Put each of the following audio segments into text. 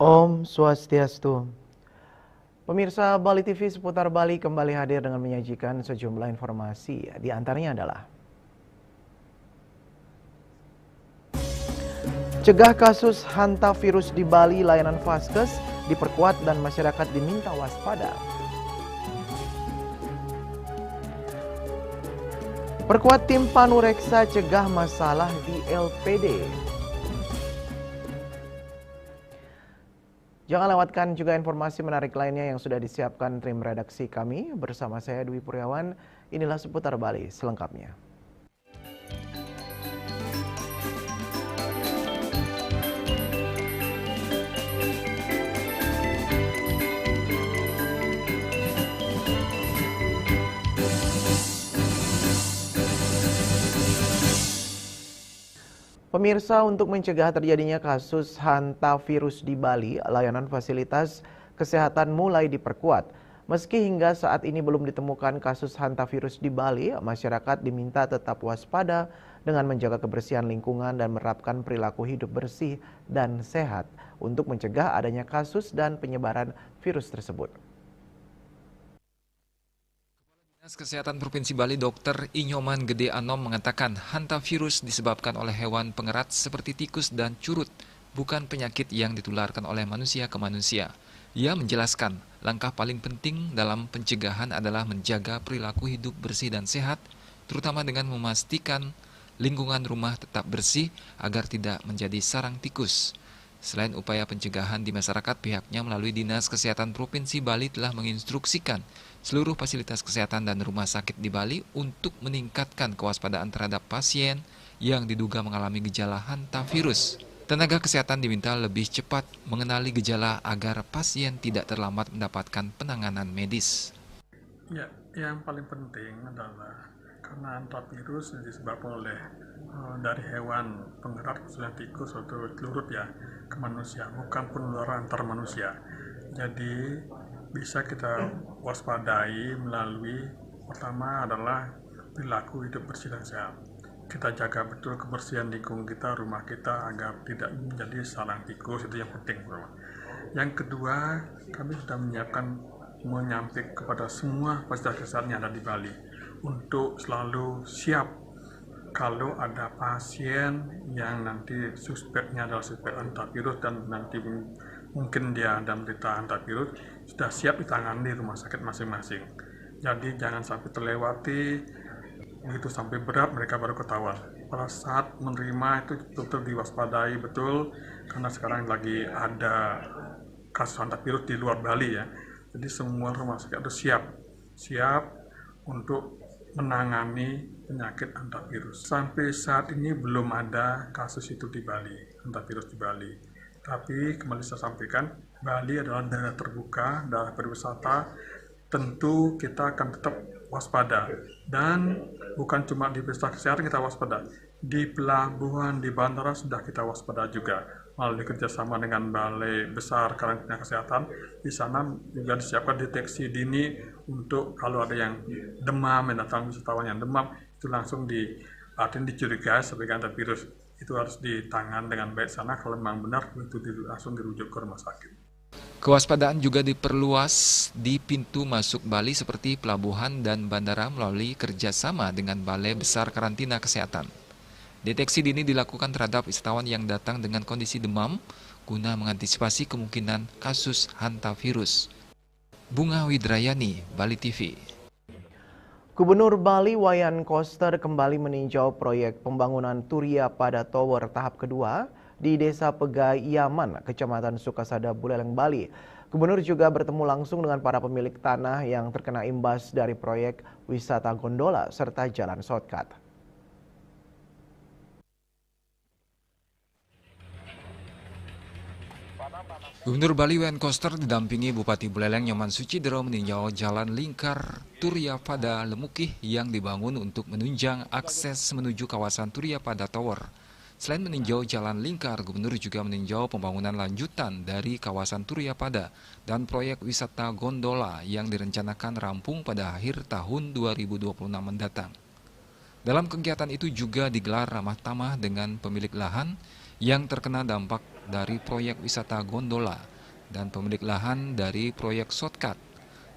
Om Swastiastu. Pemirsa Bali TV seputar Bali kembali hadir dengan menyajikan sejumlah informasi. Di antaranya adalah cegah kasus hantavirus di Bali, layanan Vaskes diperkuat dan masyarakat diminta waspada. Perkuat tim Panureksa cegah masalah di LPD. Jangan lewatkan juga informasi menarik lainnya yang sudah disiapkan tim redaksi kami. Bersama saya Dwi Puryawan, inilah seputar Bali selengkapnya. Pemirsa, untuk mencegah terjadinya kasus hantavirus di Bali, layanan fasilitas kesehatan mulai diperkuat. Meski hingga saat ini belum ditemukan kasus hantavirus di Bali, masyarakat diminta tetap waspada dengan menjaga kebersihan lingkungan dan menerapkan perilaku hidup bersih dan sehat untuk mencegah adanya kasus dan penyebaran virus tersebut. Dinas Kesehatan Provinsi Bali Dr. Inyoman Gede Anom mengatakan hantavirus disebabkan oleh hewan pengerat seperti tikus dan curut, bukan penyakit yang ditularkan oleh manusia ke manusia. Ia menjelaskan, langkah paling penting dalam pencegahan adalah menjaga perilaku hidup bersih dan sehat, terutama dengan memastikan lingkungan rumah tetap bersih agar tidak menjadi sarang tikus. Selain upaya pencegahan di masyarakat, pihaknya melalui Dinas Kesehatan Provinsi Bali telah menginstruksikan seluruh fasilitas kesehatan dan rumah sakit di Bali untuk meningkatkan kewaspadaan terhadap pasien yang diduga mengalami gejala hantavirus. Tenaga kesehatan diminta lebih cepat mengenali gejala agar pasien tidak terlambat mendapatkan penanganan medis. Ya, yang paling penting adalah karena hantavirus disebabkan oleh dari hewan pengerat, khususnya tikus atau celurut ya, ke manusia, bukan penularan antar manusia. Jadi bisa kita waspadai melalui pertama adalah perilaku hidup bersih dan sehat. Kita jaga betul kebersihan lingkungan kita, rumah kita agar tidak menjadi sarang tikus, itu yang penting. Yang kedua, kami sudah menyampaikan kepada semua fasilitas kesehatan yang ada di Bali untuk selalu siap kalau ada pasien yang nanti suspeknya adalah suspek hantavirus dan nanti mungkin dia ada menderita hantavirus, sudah siap ditangani di rumah sakit masing-masing. Jadi jangan sampai terlewati, begitu sampai berat mereka baru ketahuan. Pada saat menerima itu betul diwaspadai betul, karena sekarang lagi ada kasus hantavirus di luar Bali ya. Jadi semua rumah sakit harus siap untuk menangani penyakit hantavirus. Sampai saat ini belum ada kasus itu di Bali, hantavirus di Bali. Tapi kembali saya sampaikan, Bali adalah daerah terbuka, daerah pariwisata, tentu kita akan tetap waspada. Dan bukan cuma di fasilitas kesehatan kita waspada, di pelabuhan, di bandara sudah kita waspada juga. Melalui kerjasama dengan Balai Besar Karantina Kesehatan, di sana juga disiapkan deteksi dini untuk kalau ada yang demam, yang datang wisatawan yang demam, itu langsung dicurigai sebagai hantavirus. Itu harus ditangani dengan baik sana, kalau memang benar itu langsung dirujuk ke rumah sakit. Kewaspadaan juga diperluas di pintu masuk Bali seperti pelabuhan dan bandara melalui kerjasama dengan Balai Besar Karantina Kesehatan. Deteksi dini dilakukan terhadap wisatawan yang datang dengan kondisi demam guna mengantisipasi kemungkinan kasus hantavirus. Bunga Widrayani, Bali TV. Gubernur Bali Wayan Koster kembali meninjau proyek pembangunan Turia Pada Tower tahap kedua di Desa Pegai Yaman, Kecamatan Sukasada, Buleleng, Bali. Gubernur juga bertemu langsung dengan para pemilik tanah yang terkena imbas dari proyek wisata gondola serta jalan shortcut. Gubernur Bali Wayan Koster didampingi Bupati Buleleng Nyoman Sucidero meninjau jalan lingkar Turia Pada Lemukih yang dibangun untuk menunjang akses menuju kawasan Turia Pada Tower. Selain meninjau jalan lingkar, Gubernur juga meninjau pembangunan lanjutan dari kawasan Turia Pada dan proyek wisata gondola yang direncanakan rampung pada akhir tahun 2026 mendatang. Dalam kegiatan itu juga digelar ramah tamah dengan pemilik lahan yang terkena dampak dari proyek wisata gondola. dan pemilik lahan dari proyek shortcut.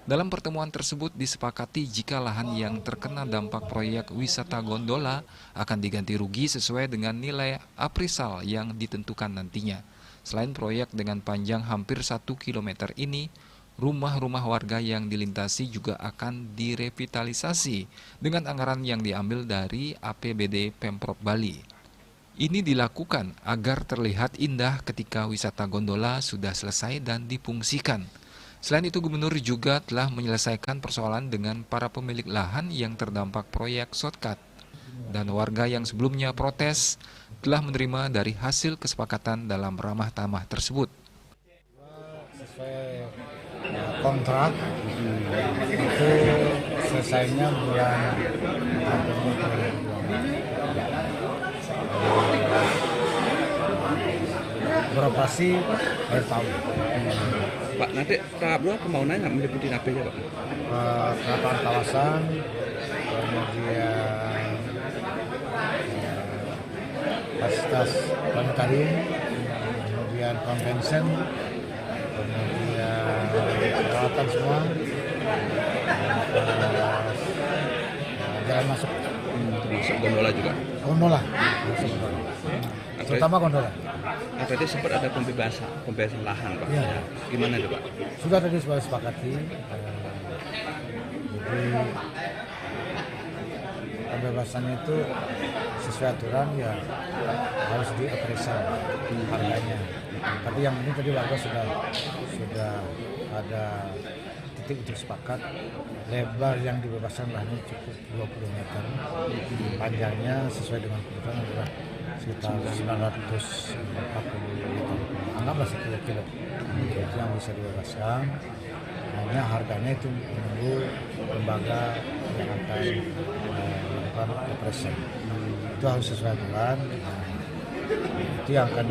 Dalam pertemuan tersebut disepakati jika lahan yang terkena dampak proyek wisata gondola akan diganti rugi sesuai dengan nilai appraisal yang ditentukan nantinya. Selain proyek dengan panjang hampir 1 km ini, rumah-rumah warga yang dilintasi juga akan direvitalisasi dengan anggaran yang diambil dari APBD Pemprov Bali. Ini dilakukan agar terlihat indah ketika wisata gondola sudah selesai dan difungsikan. Selain itu, Gubernur juga telah menyelesaikan persoalan dengan para pemilik lahan yang terdampak proyek shortcut. Dan warga yang sebelumnya protes telah menerima dari hasil kesepakatan dalam ramah tamah tersebut. Sesuai kontrak, itu selesainya bulan beroperasi akhir tahun. Pak, nanti tahap 2 pembangunannya nggak meliputi apa aja, Pak? Penataan kawasan, kemudian fasilitas planetarium, kemudian convention, kemudian peralatan semua, jalan masuk. Termasuk gondola juga? Gondola. Terutama gondola. Nah, tadi sempat ada pembebasan lahan, Pak. Ya. Gimana itu, Pak? Sudah tadi sudah sepakati. Jadi pembebasan itu sesuai aturan ya harus diappraisal harganya. Tapi yang ini tadi warga sudah ada titik untuk sepakat. Lebar yang dibebaskan lahannya cukup 20 meter. Panjangnya sesuai dengan kebutuhan adalah sekitar 940 meter. Anggaplah 10 kilo. Itu yang bisa dibebaskan. Hanya harganya itu menunggu lembaga yang akan melakukan operasi. Itu harus sesuai aturan. Itu yang akan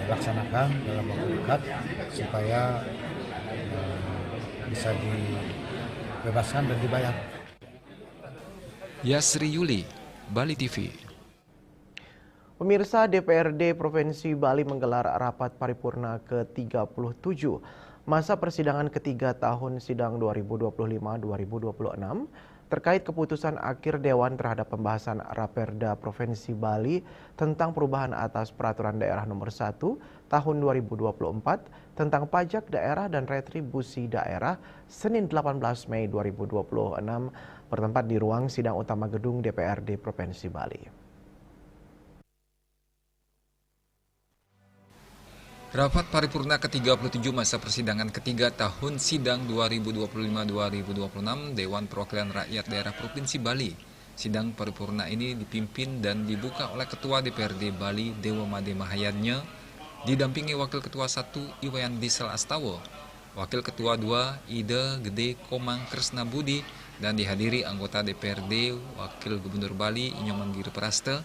dilaksanakan dalam waktu dekat supaya bisa dibebaskan dan dibayar. Yasri Yuli, Bali TV. Pemirsa, DPRD Provinsi Bali menggelar rapat paripurna ke-37 masa persidangan ketiga tahun sidang 2025-2026 terkait keputusan akhir Dewan terhadap pembahasan Raperda Provinsi Bali tentang perubahan atas Peraturan Daerah Nomor 1 Tahun 2024 tentang pajak daerah dan retribusi daerah Senin 18 Mei 2026 bertempat di ruang sidang utama gedung DPRD Provinsi Bali. Rapat paripurna ke-37 masa persidangan ketiga tahun sidang 2025-2026 Dewan Perwakilan Rakyat Daerah Provinsi Bali. Sidang paripurna ini dipimpin dan dibuka oleh Ketua DPRD Bali Dewa Made Mahayadnya, didampingi Wakil Ketua 1 Iwayan Diesel Astawa, Wakil Ketua 2 Ida Gede Komang Kresna Budi, dan dihadiri anggota DPRD, Wakil Gubernur Bali Inyoman Giriparaste,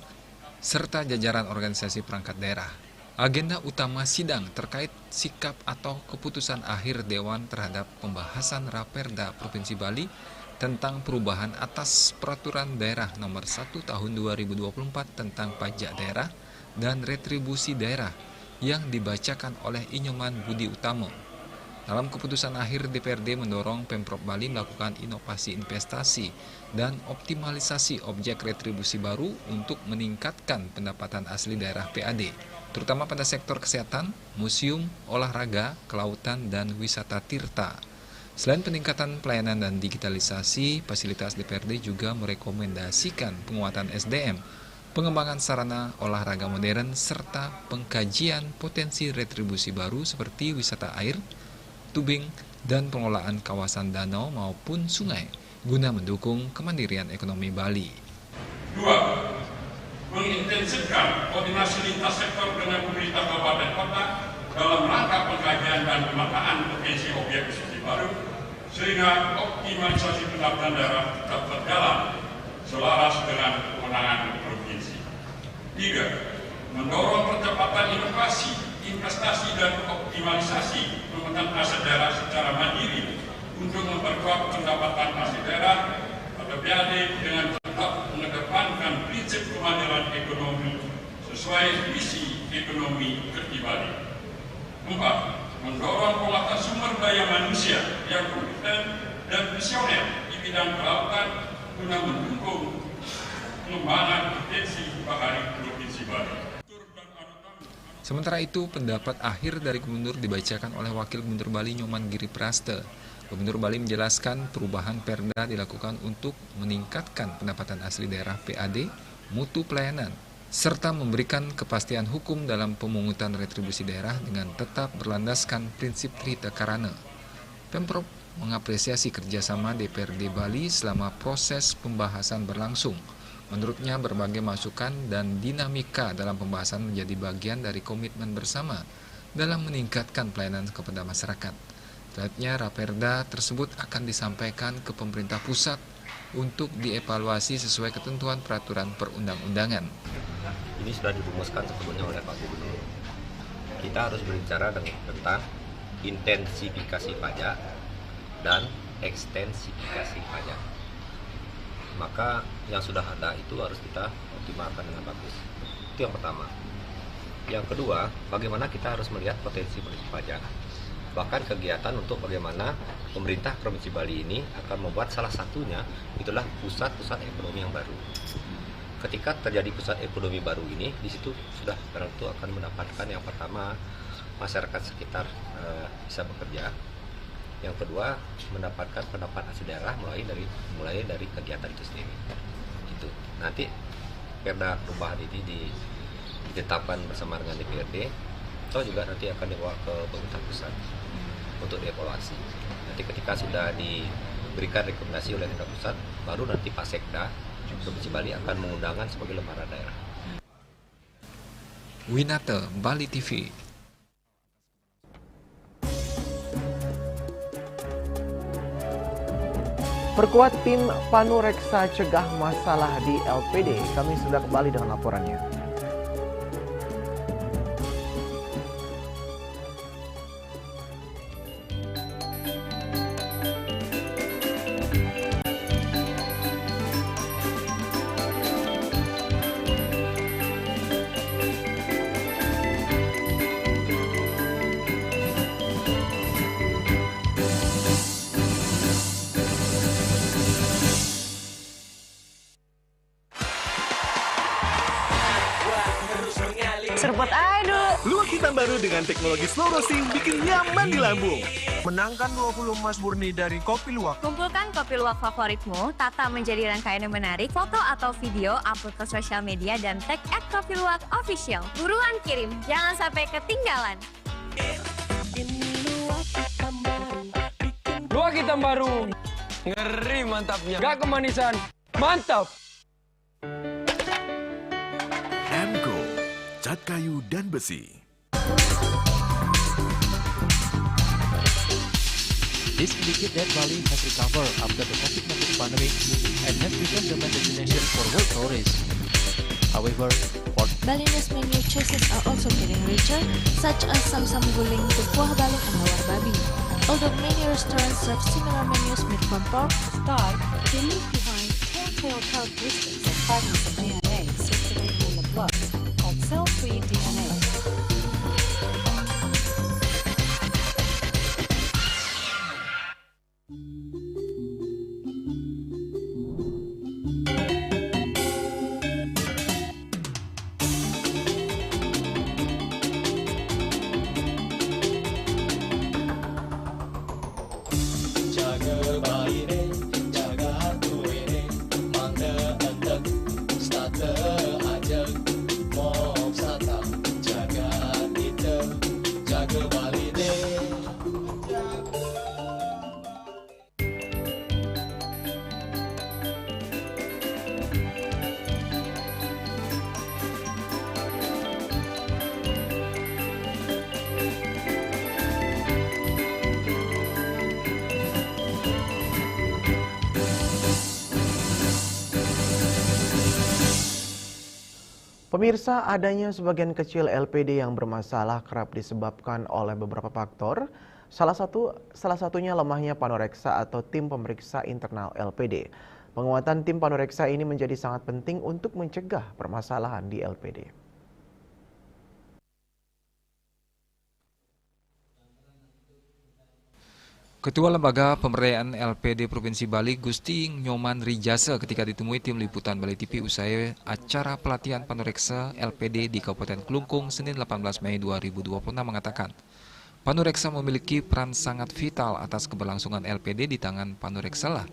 serta jajaran organisasi perangkat daerah. Agenda utama sidang terkait sikap atau keputusan akhir Dewan terhadap pembahasan Raperda Provinsi Bali tentang perubahan atas Peraturan Daerah Nomor 1 Tahun 2024 tentang pajak daerah dan retribusi daerah yang dibacakan oleh Inyoman Budi Utomo. Dalam keputusan akhir, DPRD mendorong Pemprov Bali melakukan inovasi investasi dan optimalisasi objek retribusi baru untuk meningkatkan pendapatan asli daerah PAD, terutama pada sektor kesehatan, museum, olahraga, kelautan, dan wisata tirta. Selain peningkatan pelayanan dan digitalisasi, fasilitas DPRD juga merekomendasikan penguatan SDM, pengembangan sarana olahraga modern, serta pengkajian potensi retribusi baru seperti wisata air, tubing, dan pengelolaan kawasan danau maupun sungai guna mendukung kemandirian ekonomi Bali. 2. Mengintensifkan koordinasi lintas sektor dengan pemerintah kabupaten kota dalam rangka pengkajian dan pemetaan potensi objek wisata baru sehingga optimalisasi pendapatan daerah tetap berjalan selaras dengan kewenangan provinsi. 3. Mendorong percepatan inovasi, investasi dan optimalisasi pemetaan aset daerah secara mandiri untuk memperkuat pendapatan aset daerah atau PAD dengan tetap mengedepankan prinsip kemandirian ekonomi sesuai visi ekonomi Kerti Bali. 4. Mendorong penguatan sumber daya manusia yang kompeten dan visioner di bidang kelautan guna mendukung pengembangan potensi bahari Provinsi Bali. Sementara itu, pendapat akhir dari Gubernur dibacakan oleh Wakil Gubernur Bali Nyoman Giripraste. Gubernur Bali menjelaskan perubahan Perda dilakukan untuk meningkatkan pendapatan asli daerah PAD, mutu pelayanan, serta memberikan kepastian hukum dalam pemungutan retribusi daerah dengan tetap berlandaskan prinsip trita karana. Pemprov mengapresiasi kerjasama DPRD Bali selama proses pembahasan berlangsung. Menurutnya, berbagai masukan dan dinamika dalam pembahasan menjadi bagian dari komitmen bersama dalam meningkatkan pelayanan kepada masyarakat. Selanjutnya, Raperda tersebut akan disampaikan ke pemerintah pusat untuk dievaluasi sesuai ketentuan peraturan perundang-undangan. Ini sudah dirumuskan sebelumnya oleh Pak Gubernur. Kita harus berbicara tentang intensifikasi pajak dan ekstensifikasi pajak. Maka yang sudah ada itu harus kita optimalkan dengan bagus. Itu yang pertama. Yang kedua, bagaimana kita harus melihat potensi pajak. Bahkan kegiatan untuk bagaimana pemerintah Provinsi Bali ini akan membuat salah satunya itulah pusat-pusat ekonomi yang baru. Ketika terjadi pusat ekonomi baru ini, di situ sudah tentu akan mendapatkan yang pertama masyarakat sekitar bisa bekerja. Yang kedua, mendapatkan pendapatan asli daerah mulai dari kegiatan itu sendiri. Gitu. Nanti Perda perubahan ini ditetapkan bersama dengan DPRD, atau juga nanti akan dibawa ke pemerintah pusat untuk dievaluasi. Nanti ketika sudah diberikan rekomendasi oleh pemerintah pusat, baru nanti Pak Sekda Provinsi Bali akan mengundangkan sebagai lembaga daerah. Winata, Bali TV. Perkuat tim Panureksa cegah masalah di LPD. Kami sudah kembali dengan laporannya. Seruput aduh. Luwak hitam baru dengan teknologi slow roasting bikin nyaman di lambung. Menangkan 20 emas murni dari Kopi Luwak. Kumpulkan kopi luwak favoritmu, tata menjadi rangkaian yang menarik, foto atau video, upload ke sosial media, dan tag @kopiluwakofficial. Buruan kirim, jangan sampai ketinggalan. Luwak hitam baru. Ngeri mantapnya. Gak kemanisan. Mantap. Emco, cat kayu dan besi. This indicates that Bali has recovered after the COVID-19 pandemic and has become the main destination for world tourists. However, Balinese menu choices are also getting richer, such as sam-sam guling, tupuah balung, and lawar babi. Although many restaurants serve similar menus made from pork, Star, they leave behind telltale characteristics of fragments of DNA circulating in the blood, called cell-free DNA. Pemirsa, adanya sebagian kecil LPD yang bermasalah kerap disebabkan oleh beberapa faktor. Salah satunya lemahnya Panureksa atau tim pemeriksa internal LPD. Penguatan tim Panureksa ini menjadi sangat penting untuk mencegah permasalahan di LPD. Ketua Lembaga Pemberdayaan LPD Provinsi Bali, Gusti Nyoman Rijasa, ketika ditemui tim liputan Bali TV usai acara pelatihan panoreksa LPD di Kabupaten Klungkung Senin 18 Mei 2026 mengatakan, panoreksa memiliki peran sangat vital atas keberlangsungan LPD. Di tangan panoreksa lah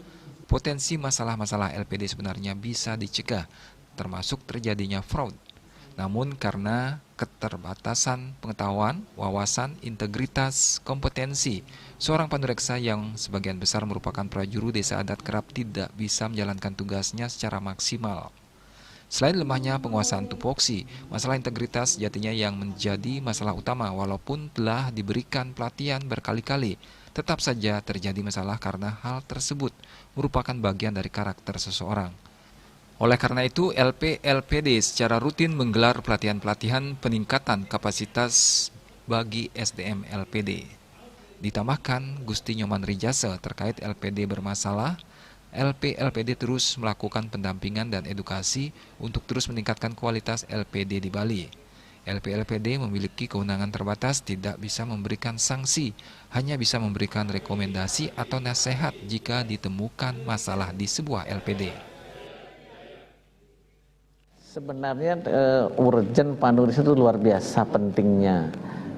potensi masalah-masalah LPD sebenarnya bisa dicegah, termasuk terjadinya fraud. Namun karena keterbatasan pengetahuan, wawasan, integritas, kompetensi, seorang panoreksa yang sebagian besar merupakan prajuru desa adat kerap tidak bisa menjalankan tugasnya secara maksimal. Selain lemahnya penguasaan tupoksi, masalah integritas jatinya yang menjadi masalah utama. Walaupun telah diberikan pelatihan berkali-kali, tetap saja terjadi masalah karena hal tersebut merupakan bagian dari karakter seseorang. Oleh karena itu, LPD secara rutin menggelar pelatihan-pelatihan peningkatan kapasitas bagi SDM LPD. Ditambahkan, Gusti Nyoman Rijasa terkait LPD bermasalah, LPD terus melakukan pendampingan dan edukasi untuk terus meningkatkan kualitas LPD di Bali. LPD memiliki kewenangan terbatas, tidak bisa memberikan sanksi, hanya bisa memberikan rekomendasi atau nasihat jika ditemukan masalah di sebuah LPD. Sebenarnya urgen panoreksa itu luar biasa pentingnya.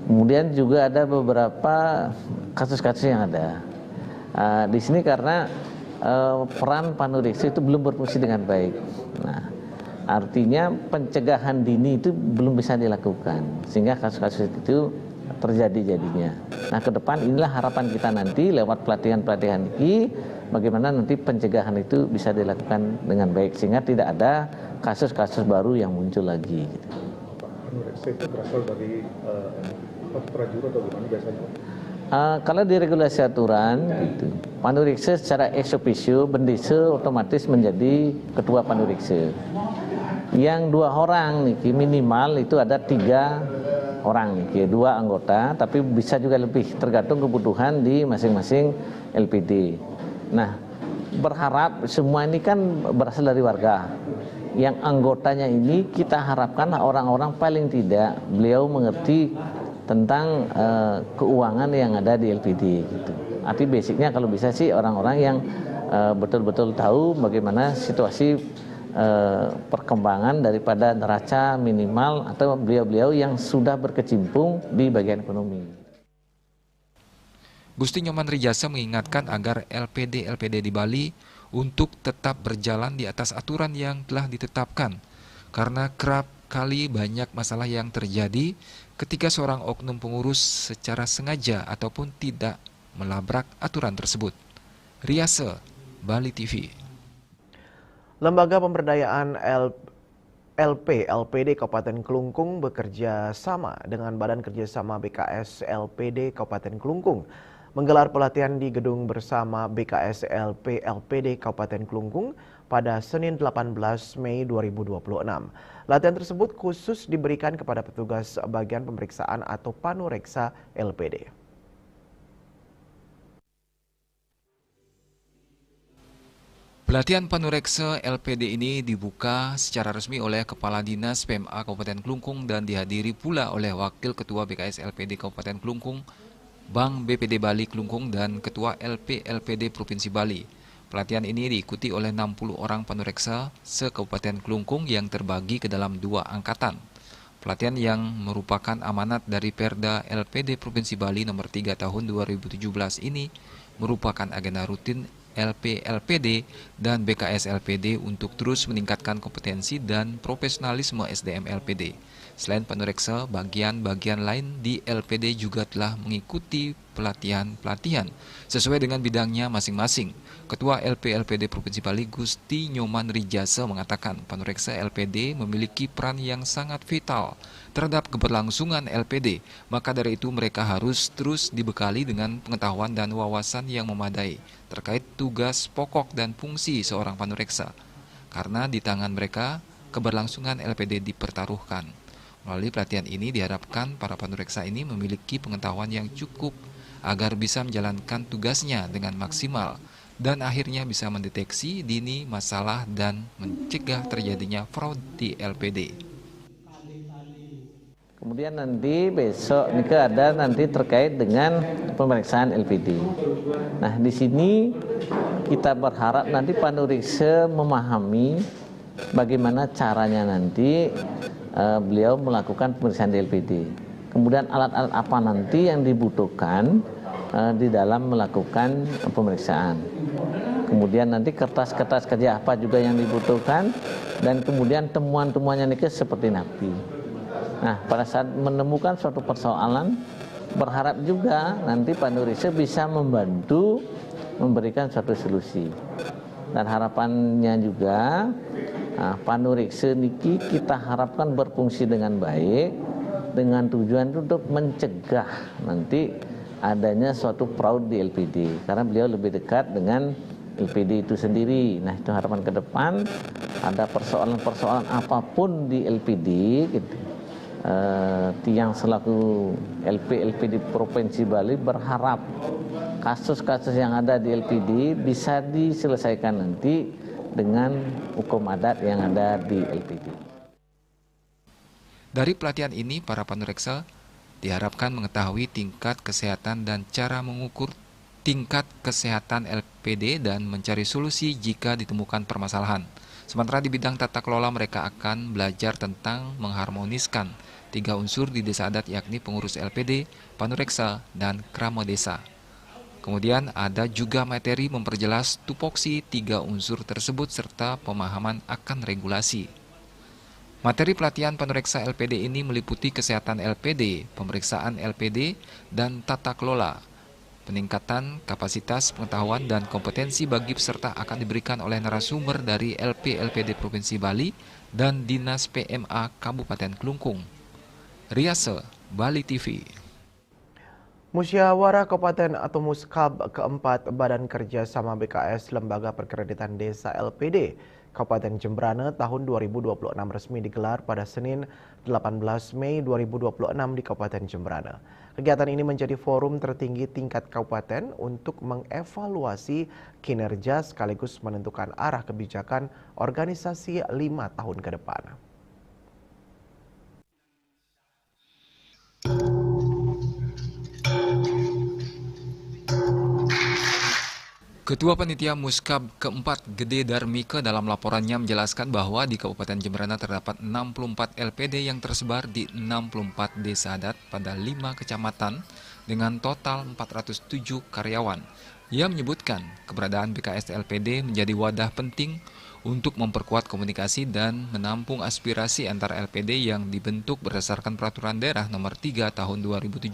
Kemudian juga ada beberapa kasus-kasus yang ada di sini karena peran panoreksa itu belum berfungsi dengan baik. Nah, artinya pencegahan dini itu belum bisa dilakukan sehingga kasus-kasus itu terjadi jadinya. Nah, ke depan inilah harapan kita nanti lewat pelatihan-pelatihan ini, bagaimana nanti pencegahan itu bisa dilakukan dengan baik sehingga tidak ada kasus-kasus baru yang muncul lagi. Panoreksa itu berasal dari prajuru atau gimana biasanya? Kalau di regulasi aturan, gitu, panoreksa secara ex officio bendesa otomatis menjadi ketua panoreksa. Yang 2 orang nih minimal itu ada 3 orang nih, 2 anggota, tapi bisa juga lebih tergantung kebutuhan di masing-masing LPD. Nah, berharap semua ini kan berasal dari warga. Yang anggotanya ini kita harapkan orang-orang paling tidak beliau mengerti tentang keuangan yang ada di LPD gitu. Arti basicnya kalau bisa sih orang-orang yang betul-betul tahu bagaimana situasi perkembangan daripada neraca minimal atau beliau-beliau yang sudah berkecimpung di bagian ekonomi. Gusti Nyoman Rijasa mengingatkan agar LPD di Bali untuk tetap berjalan di atas aturan yang telah ditetapkan, karena kerap kali banyak masalah yang terjadi ketika seorang oknum pengurus secara sengaja ataupun tidak melabrak aturan tersebut. Riasa, Bali TV. Lembaga Pemberdayaan LPD Kabupaten Klungkung bekerja sama dengan Badan Kerjasama BKS LPD Kabupaten Klungkung menggelar pelatihan di gedung bersama BKS LPD Kabupaten Klungkung pada Senin 18 Mei 2026. Latihan tersebut khusus diberikan kepada petugas bagian pemeriksaan atau panoreksa LPD. Pelatihan panoreksa LPD ini dibuka secara resmi oleh Kepala Dinas PMA Kabupaten Klungkung dan dihadiri pula oleh Wakil Ketua BKS LPD Kabupaten Klungkung, Bank BPD Bali Klungkung, dan Ketua LPD Provinsi Bali. Pelatihan ini diikuti oleh 60 orang panoreksa se-Kabupaten Klungkung yang terbagi ke dalam 2 angkatan. Pelatihan yang merupakan amanat dari Perda LPD Provinsi Bali nomor 3 tahun 2017 ini merupakan agenda rutin LPD dan BKS LPD untuk terus meningkatkan kompetensi dan profesionalisme SDM LPD. Selain panoreksa, bagian-bagian lain di LPD juga telah mengikuti pelatihan-pelatihan sesuai dengan bidangnya masing-masing. Ketua LPD Provinsi Bali Gusti Nyoman Rijasa mengatakan panoreksa LPD memiliki peran yang sangat vital terhadap keberlangsungan LPD. Maka dari itu mereka harus terus dibekali dengan pengetahuan dan wawasan yang memadai terkait tugas pokok dan fungsi seorang panoreksa. Karena di tangan mereka keberlangsungan LPD dipertaruhkan. Melalui pelatihan ini diharapkan para panoreksa ini memiliki pengetahuan yang cukup agar bisa menjalankan tugasnya dengan maksimal dan akhirnya bisa mendeteksi dini masalah dan mencegah terjadinya fraud di LPD. Kemudian nanti besok ini ada nanti terkait dengan pemeriksaan LPD. Nah, di sini kita berharap nanti Panuriksa memahami bagaimana caranya nanti beliau melakukan pemeriksaan di LPD. Kemudian alat-alat apa nanti yang dibutuhkan di dalam melakukan pemeriksaan. Kemudian nanti kertas-kertas kerja apa juga yang dibutuhkan, dan kemudian temuan-temuannya ini seperti napi. Nah, pada saat menemukan suatu persoalan, berharap juga nanti Panuriksa bisa membantu memberikan suatu solusi. Dan harapannya juga Panuriksa niki kita harapkan berfungsi dengan baik, dengan tujuan untuk mencegah nanti adanya suatu fraud di LPD, karena beliau lebih dekat dengan LPD itu sendiri. Nah, itu harapan ke depan, ada persoalan-persoalan apapun di LPD gitu. Tiang selaku LPD Provinsi Bali berharap kasus-kasus yang ada di LPD bisa diselesaikan nanti dengan hukum adat yang ada di LPD. Dari pelatihan ini, para Panuriksa diharapkan mengetahui tingkat kesehatan dan cara mengukur tingkat kesehatan LPD dan mencari solusi jika ditemukan permasalahan. Sementara di bidang tata kelola mereka akan belajar tentang mengharmoniskan 3 unsur di desa adat, yakni pengurus LPD, Panuriksa, dan Krama Desa. Kemudian ada juga materi memperjelas tupoksi 3 unsur tersebut serta pemahaman akan regulasi. Materi pelatihan Panuriksa LPD ini meliputi kesehatan LPD, pemeriksaan LPD, dan tata kelola. Peningkatan kapasitas pengetahuan dan kompetensi bagi peserta akan diberikan oleh narasumber dari LPD Provinsi Bali dan Dinas PMA Kabupaten Klungkung. Riase, Bali TV. Musyawarah Kabupaten atau Muskab keempat Badan Kerjasama BKS Lembaga Perkreditan Desa LPD Kabupaten Jembrana tahun 2026 resmi digelar pada Senin 18 Mei 2026 di Kabupaten Jembrana. Kegiatan ini menjadi forum tertinggi tingkat kabupaten untuk mengevaluasi kinerja sekaligus menentukan arah kebijakan organisasi 5 tahun ke depan. Ketua Panitia Muskab keempat Gede Darmika dalam laporannya menjelaskan bahwa di Kabupaten Jembrana terdapat 64 LPD yang tersebar di 64 desa adat pada 5 kecamatan dengan total 407 karyawan. Ia menyebutkan keberadaan BKS LPD menjadi wadah penting untuk memperkuat komunikasi dan menampung aspirasi antara LPD yang dibentuk berdasarkan Peraturan Daerah Nomor 3 Tahun 2017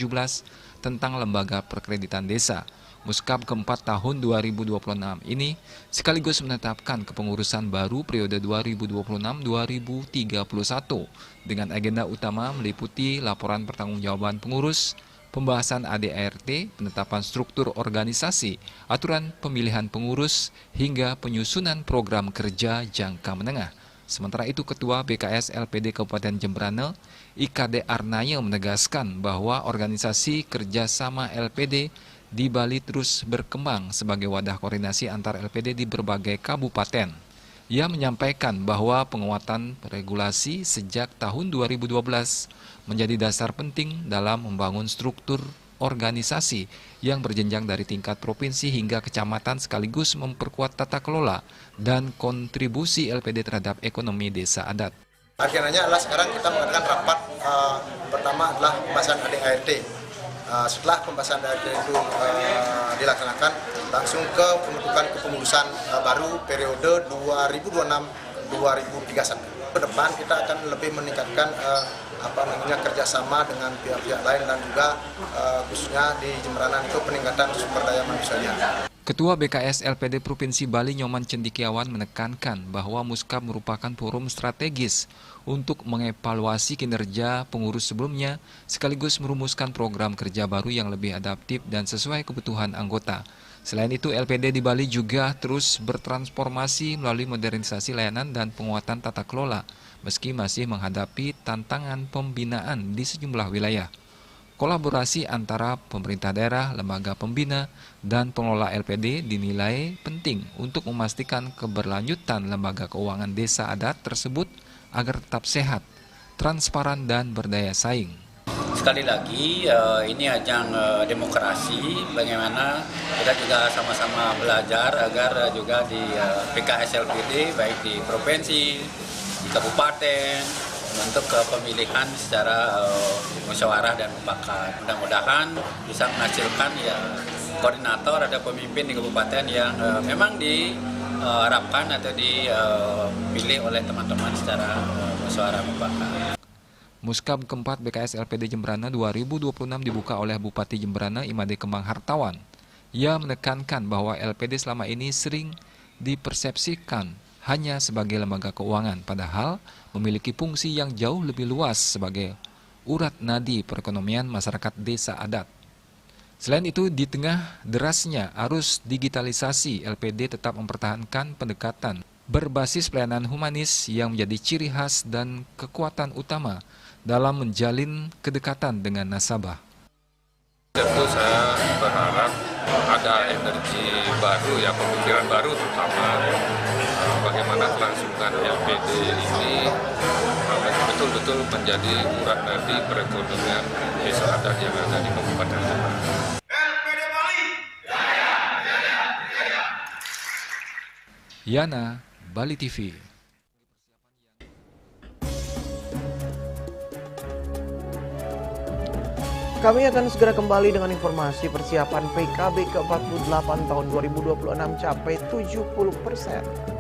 tentang Lembaga Perkreditan Desa. Muskab keempat tahun 2026 ini sekaligus menetapkan kepengurusan baru periode 2026-2031 dengan agenda utama meliputi laporan pertanggungjawaban pengurus, pembahasan ADART, penetapan struktur organisasi, aturan pemilihan pengurus, hingga penyusunan program kerja jangka menengah. Sementara itu, Ketua BKS LPD Kabupaten Jembrana, IKD Arnaya menegaskan bahwa organisasi kerjasama LPD di Bali terus berkembang sebagai wadah koordinasi antar LPD di berbagai kabupaten. Ia menyampaikan bahwa penguatan regulasi sejak tahun 2012 menjadi dasar penting dalam membangun struktur organisasi yang berjenjang dari tingkat provinsi hingga kecamatan sekaligus memperkuat tata kelola dan kontribusi LPD terhadap ekonomi desa adat. Akhirnya adalah sekarang kita mengadakan rapat pertama adalah pembahasan ADART. Setelah pembahasan ADART itu dilaksanakan, langsung ke pembentukan kepengurusan baru periode 2026-2031. Ke depan kita akan lebih meningkatkan kerjasama dengan pihak-pihak lain dan juga khususnya di Jembrana itu peningkatan sumber daya manusianya. Ketua BKS LPD Provinsi Bali Nyoman Cendikiawan menekankan bahwa Muskab merupakan forum strategis untuk mengevaluasi kinerja pengurus sebelumnya sekaligus merumuskan program kerja baru yang lebih adaptif dan sesuai kebutuhan anggota. Selain itu, LPD di Bali juga terus bertransformasi melalui modernisasi layanan dan penguatan tata kelola, meski masih menghadapi tantangan pembinaan di sejumlah wilayah. Kolaborasi antara pemerintah daerah, lembaga pembina, dan pengelola LPD dinilai penting untuk memastikan keberlanjutan lembaga keuangan desa adat tersebut agar tetap sehat transparan dan berdaya saing. Sekali lagi, ini ajang demokrasi, bagaimana kita juga sama-sama belajar agar juga di PKS LPD, baik di provinsi, di kabupaten, untuk pemilihan secara musyawarah dan mufakat. Mudah-mudahan bisa menghasilkan ya koordinator atau pemimpin di kabupaten yang memang diharapkan atau dipilih oleh teman-teman secara musyawarah mufakat. Muskab keempat BKS LPD Jemberana 2026 dibuka oleh Bupati Jemberana Imade Kemang Hartawan. Ia menekankan bahwa LPD selama ini sering dipersepsikan hanya sebagai lembaga keuangan, padahal memiliki fungsi yang jauh lebih luas sebagai urat nadi perekonomian masyarakat desa adat. Selain itu, di tengah derasnya arus digitalisasi, LPD tetap mempertahankan pendekatan berbasis pelayanan humanis yang menjadi ciri khas dan kekuatan utama dalam menjalin kedekatan dengan nasabah. Tentu saya berharap ada energi baru, ya pemikiran baru, terutama bagaimana kelangsungan LPD ini betul-betul menjadi urat nadi perekonomian desa adat yang ada di Kabupaten Jemberana. Yana, Bali TV. Kami akan segera kembali dengan informasi persiapan PKB ke-48 tahun 2026 capai 70%.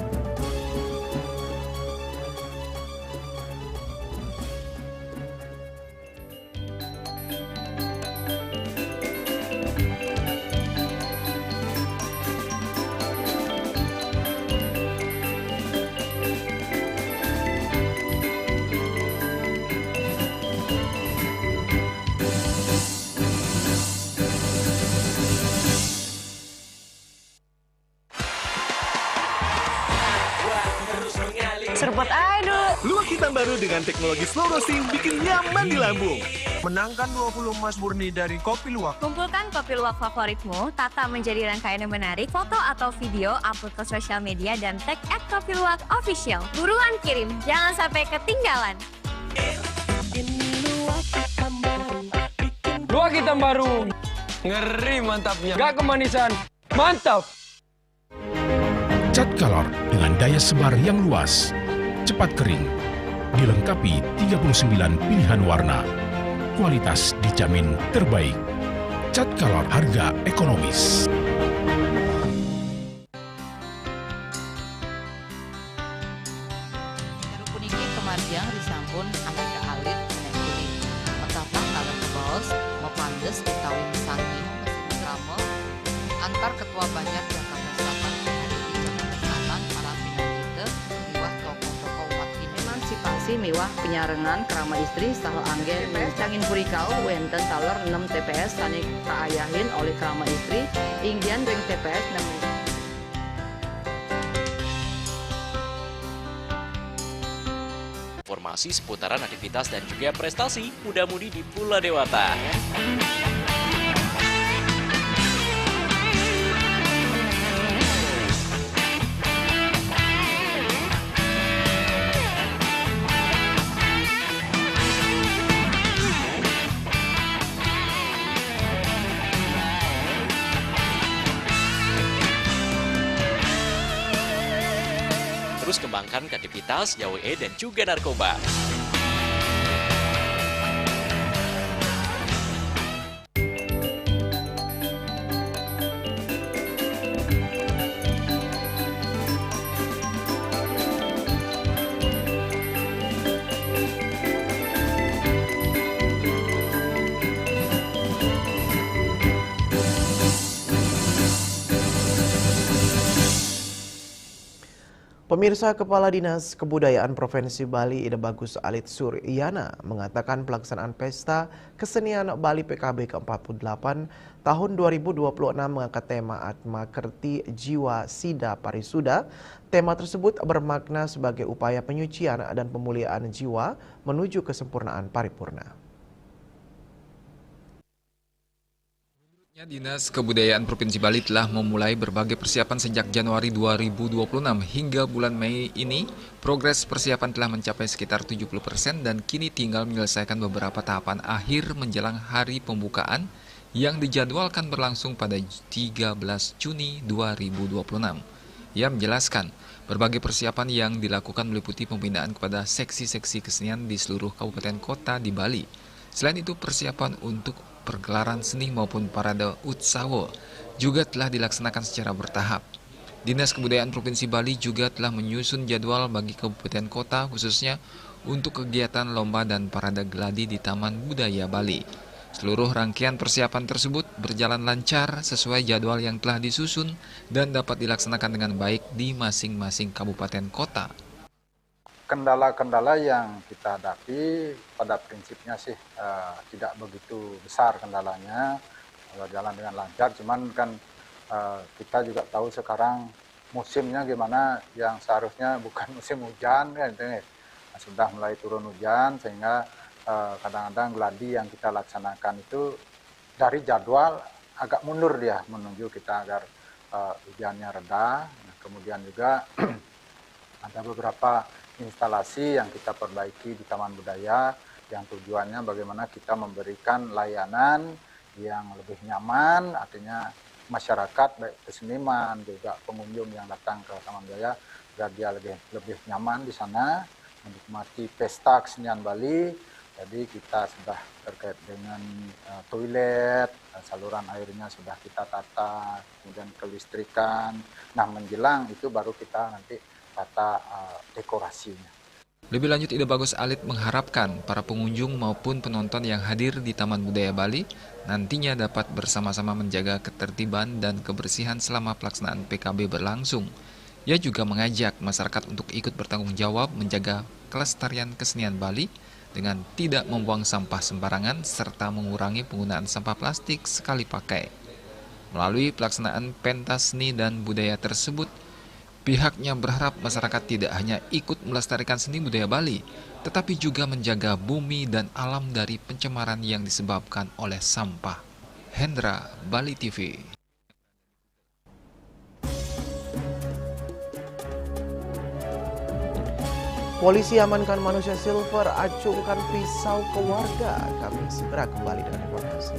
Serpot aduh. Luwak hitam baru dengan teknologi slow roasting bikin nyaman di lambung. Menangkan 20 emas murni dari Kopi Luwak. Kumpulkan kopi luwak favoritmu, tata menjadi rangkaian yang menarik, foto atau video, upload ke sosial media, dan tag @kopiluwak_official. Buruan kirim, jangan sampai ketinggalan. Luwak hitam baru. Ngeri mantapnya. Gak kemanisan. Mantap. Cat color dengan daya sebar yang luas, cepat kering, dilengkapi 39 pilihan warna. Kualitas dijamin terbaik. Cat color harga ekonomis. Puniki kematian disampun aneka alit nek kuning. Metapa kalau kebos, mepandes dikawin sangi, mesin tramel, antar ketua banyak Jakarta Selatan para pinangita miwah tokoh-tokoh umat ini. Emansipasi miwah penyarengan kerama istri saha anggen TPS Cangin Purikau wenten taler 6 TPS sanik kaayahin oleh kerama istri inggian ring TPS 6. Informasi seputaran aktivitas dan juga prestasi muda-mudi di Pulau Dewata. Terus kembangkan kreativitas, YWE, dan juga narkoba. Pemirsa, Kepala Dinas Kebudayaan Provinsi Bali Ida Bagus Alit Suryana mengatakan pelaksanaan Pesta Kesenian Bali PKB ke-48 tahun 2026 mengangkat tema Atma Kerti Jiwa Sida Parisuda. Tema tersebut bermakna sebagai upaya penyucian dan pemuliaan jiwa menuju kesempurnaan paripurna. Dinas Kebudayaan Provinsi Bali telah memulai berbagai persiapan sejak Januari 2026 hingga bulan Mei ini. Progres persiapan telah mencapai sekitar 70% dan kini tinggal menyelesaikan beberapa tahapan akhir menjelang hari pembukaan yang dijadwalkan berlangsung pada 13 Juni 2026. Ia menjelaskan berbagai persiapan yang dilakukan meliputi pembinaan kepada seksi-seksi kesenian di seluruh kabupaten kota di Bali. Selain itu, persiapan untuk pergelaran seni maupun parade Utsawo juga telah dilaksanakan secara bertahap. Dinas Kebudayaan Provinsi Bali juga telah menyusun jadwal bagi kabupaten kota khususnya untuk kegiatan lomba dan parade geladi di Taman Budaya Bali. Seluruh rangkaian persiapan tersebut berjalan lancar sesuai jadwal yang telah disusun dan dapat dilaksanakan dengan baik di masing-masing kabupaten kota. Kendala-kendala yang kita hadapi pada prinsipnya sih tidak begitu besar kendalanya, berjalan dengan lancar. Cuman kan kita juga tahu sekarang musimnya gimana, yang seharusnya bukan musim hujan kan, sudah mulai turun hujan sehingga kadang-kadang geladi yang kita laksanakan itu dari jadwal agak mundur dia menuju kita agar hujannya reda. Kemudian juga ada beberapa instalasi yang kita perbaiki di Taman Budaya yang tujuannya bagaimana kita memberikan layanan yang lebih nyaman, artinya masyarakat baik peseniman juga pengunjung yang datang ke Taman Budaya agar dia lebih nyaman di sana menikmati pesta kesenian Bali. Jadi kita sudah terkait dengan toilet, saluran airnya sudah kita tata, kemudian kelistrikan. Nah menjelang itu baru kita nanti tata dekorasinya. Lebih lanjut, Ida Bagus Alit mengharapkan para pengunjung maupun penonton yang hadir di Taman Budaya Bali nantinya dapat bersama-sama menjaga ketertiban dan kebersihan selama pelaksanaan PKB berlangsung. Ia juga mengajak masyarakat untuk ikut bertanggung jawab menjaga kelestarian kesenian Bali dengan tidak membuang sampah sembarangan serta mengurangi penggunaan sampah plastik sekali pakai. Melalui pelaksanaan pentas seni dan budaya tersebut, pihaknya berharap masyarakat tidak hanya ikut melestarikan seni budaya Bali, tetapi juga menjaga bumi dan alam dari pencemaran yang disebabkan oleh sampah. Hendra, Bali TV. Polisi amankan manusia silver, acungkan pisau ke warga. Kami segera kembali dengan informasi.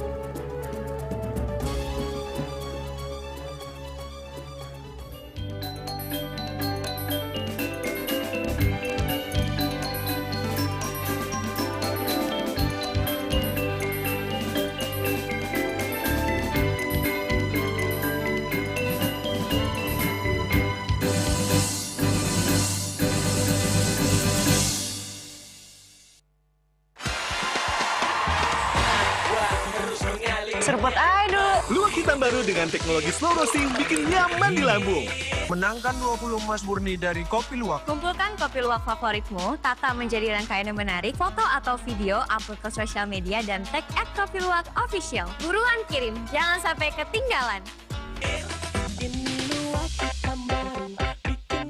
Serpot idol. Luwak hitam baru dengan teknologi slow roasting bikin nyaman di lambung. Menangkan 20 emas murni dari Kopi Luwak. Kumpulkan kopi luwak favoritmu, tata menjadi rangkaian yang menarik, foto atau video, upload ke sosial media dan tag @kopiluwakofficial. Buruan kirim, jangan sampai ketinggalan.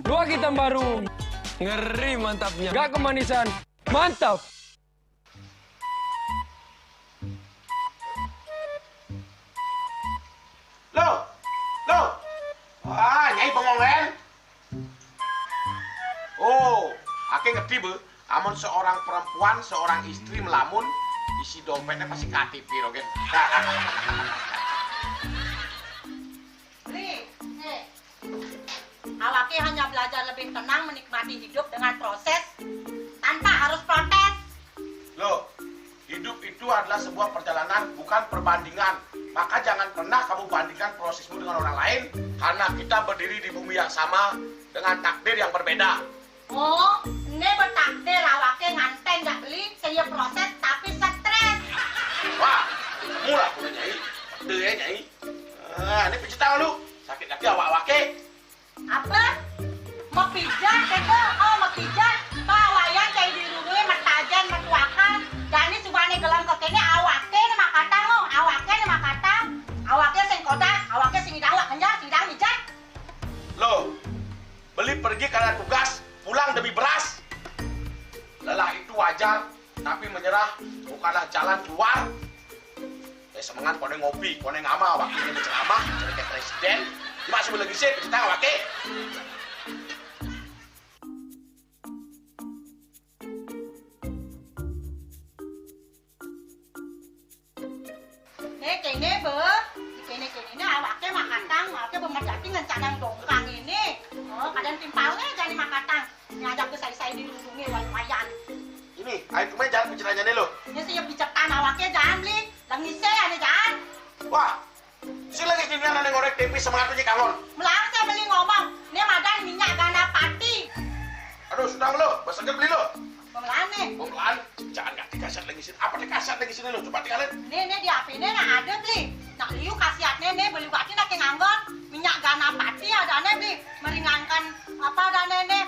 Luwak hitam baru. Ngeri mantapnya. Gak kemanisan. Mantap. Nyai bengong kan? Oh, ake ngerti be. Amun seorang perempuan, seorang istri melamun, isi dompetnya pasti KTP, rogen. Awake hanya belajar lebih tenang menikmati hidup dengan proses tanpa harus protes. Loh, hidup itu adalah sebuah perjalanan, bukan perbandingan. Maka jangan pernah kamu bandingkan prosesmu dengan orang lain, karena kita berdiri di bumi yang sama dengan takdir yang berbeda. Oh, ini bertakdir awake nganten gak beli, saya proses tapi stres. Wah, mula aku Nyai. Deh ya Nyai. Ini pijit tangan lu. Sakit hati awak-awake. Apa? Mau pijat, Teko? Oh, mau pijat. Pawayan kayak dirului, matajan, matuakan. Dan ini subane gelam kekene awake nih makata lo. Awake nih makata. Awake sing koda, awake sing dawa kenyang, sing dawa hijat. Loh, beli pergi karena tugas, pulang demi beras. Lelah itu wajar, tapi menyerah bukanlah jalan keluar. semangat kone ngopi, kone ngama, wakilnya berceramah, jadi kayak presiden. Cuma sebelum lagi sih, kita wakil. Kene be, kene ini awaknya makatang, awaknya bermedati ngencanang dongkang ini. Oh, kadang timpalnya jadi makatang, ngajak ke saya dirundungi wayan. Ini, ayo kemana jangan bicaranya nih lo. Ini siap bicetan awaknya jangan beli, langise ada jangan. Wah, si lagi di mana ngorek tempe semangat aja kangon. Melarang saya beli ngomong, ini madan minyak gana pati. Aduh, sudah lo, besoknya beli lo. Pemelaan nih. Pemelaan, jangan nggak dikasat lagi sini. Apa dikasat lagi sini lo? Coba tinggalin. Nih di HP ini ada beli. Nak liu kasihatnya nih beli bati nak nganggon minyak gana pati ada nih beli meringankan apa ada nih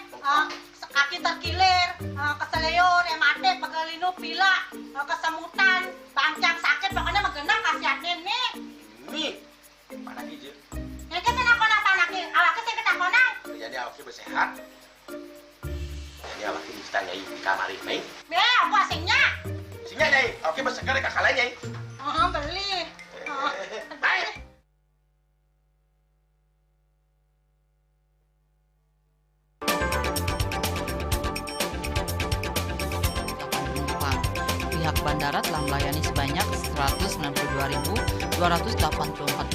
kaki terkilir, keseliur, ematik, pegelinu, pila, kesemutan, bancang sakit pokoknya megenang kasihatnya nih. Nih, mana gigi? Ini kan senakon apa anaknya? Awaknya saya ketakonan. Jadi awaknya bersehat. Jadi awaknya bisa nyai di kamar ini. Aku asingnya. Asingnya nyai, awaknya bersegar kakak lain nyai. Beli. Baik. Pihak bandara telah melayani sebanyak 192.284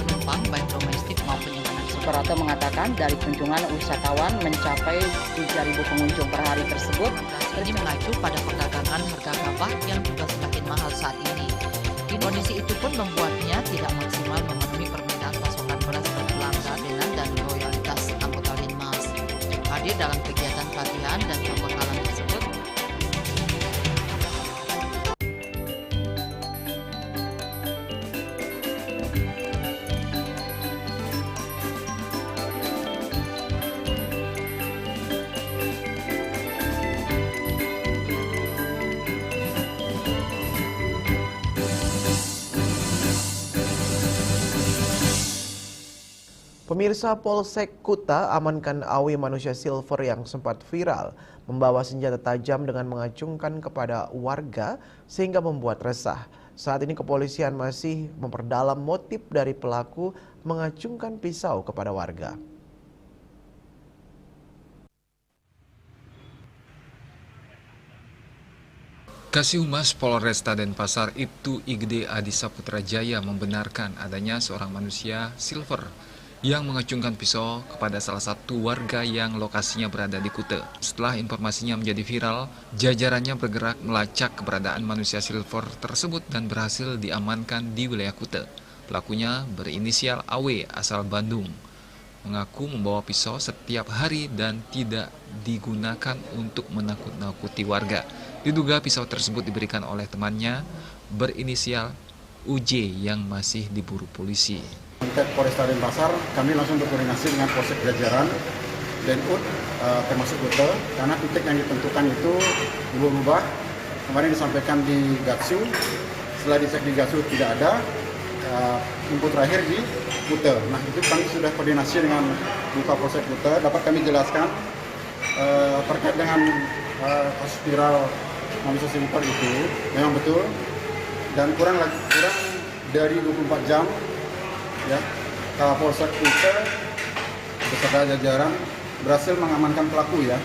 penumpang baik domestik maupun internasional. Operator mengatakan dari kunjungan wisatawan mencapai 3.000 pengunjung per hari tersebut. Ini mengacu pada perdagangan harga gabah yang juga semakin mahal saat ini. Kondisi itu pun membuatnya tidak maksimal memenuhi permintaan pasokan beras ke pelanggan dan loyalitas anggota Linmas. Hadir dalam kegiatan pelatihan dan pembekalan tersebut, Pemirsa, Polsek Kuta amankan Awe manusia silver yang sempat viral membawa senjata tajam dengan mengacungkan kepada warga sehingga membuat resah. Saat ini kepolisian masih memperdalam motif dari pelaku mengacungkan pisau kepada warga. Kasihumas Polresta Denpasar Ibtu Igede Adi Saputra Jaya membenarkan adanya seorang manusia silver yang mengacungkan pisau kepada salah satu warga yang lokasinya berada di Kuta. Setelah informasinya menjadi viral, jajarannya bergerak melacak keberadaan manusia silver tersebut dan berhasil diamankan di wilayah Kuta. Pelakunya berinisial AW asal Bandung. Mengaku membawa pisau setiap hari dan tidak digunakan untuk menakut-nakuti warga. Diduga pisau tersebut diberikan oleh temannya berinisial UJ yang masih diburu polisi. Untuk Polresta Denpasar, kami langsung berkoordinasi dengan Polsek jajaran Denut termasuk Kuta, karena titik yang ditentukan itu berubah. Kemarin disampaikan di Gatsu, setelah dicek di Gatsu tidak ada, info terakhir di Kuta. Nah itu kami sudah koordinasi dengan Buka Polsek Kuta, dapat kami jelaskan terkait dengan kasus viral manusia silver itu memang betul, dan kurang dari 24 jam ya, Kapolsek Kuta beserta jajaran berhasil mengamankan pelaku ya,